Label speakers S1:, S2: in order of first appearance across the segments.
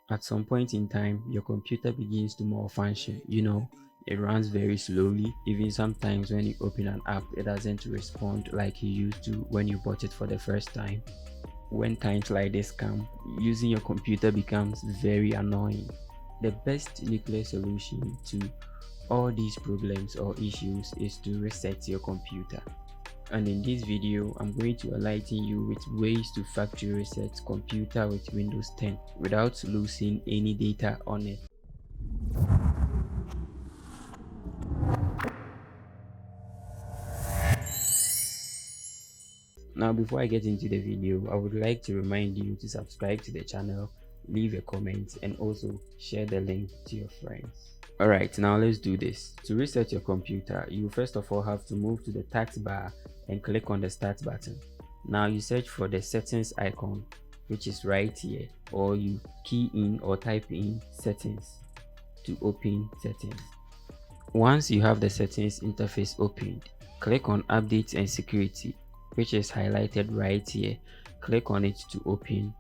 S1: At some point in time, your computer begins to malfunction. It runs very slowly. Even sometimes when you open an app, it doesn't respond like it used to when you bought it for the first time. When times like this come, using your computer becomes very annoying. The best nuclear solution to all these problems or issues is to reset your computer. And in this video, I'm going to enlighten you with ways to factory reset computer with Windows 10 without losing any data on it. Now, before I get into the video, I would like to remind you to subscribe to the channel, leave a comment, and also share the link to your friends. Alright, now let's do this. To reset your computer, you first of all have to move to the taskbar and click on the start button. Now you search for the settings icon, which is right here, or you key in or type in settings to open settings. Once you have the settings interface opened, click on updates and security, which is highlighted right here. Click on it to open.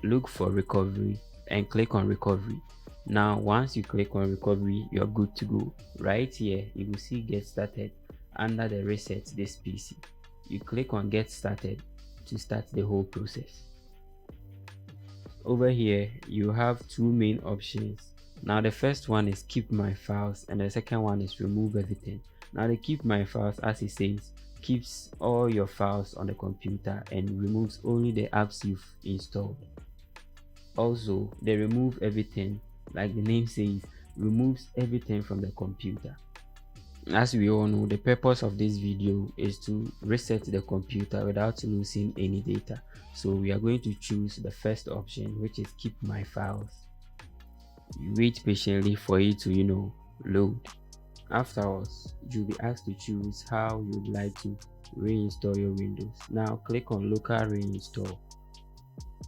S1: Look for recovery and click on recovery. Now once you click on recovery, you're good to go. Right here you will see get started under the reset this PC. You click on get started to start the whole process. Over here you have two main options. Now the first one is keep my files and the second one is remove everything. Now the keep my files, as it says, keeps all your files on the computer and removes only the apps you've installed. Also, the remove everything, like the name says, removes everything from the computer. As we all know, the purpose of this video is to reset the computer without losing any data. So we are going to choose the first option, which is keep my files. You wait patiently for it to load. Afterwards, you'll be asked to choose how you'd like to reinstall your Windows. Now click on local reinstall.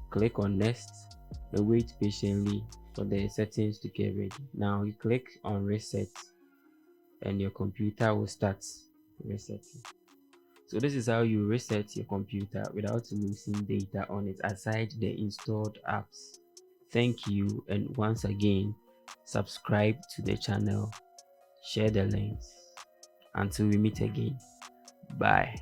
S1: Click on next and wait patiently for the settings to get ready. Now you click on reset and your computer will start resetting. So this is how you reset your computer without losing data on it aside the installed apps. Thank you, and once again, subscribe to the channel, share the links. Until we meet again, bye.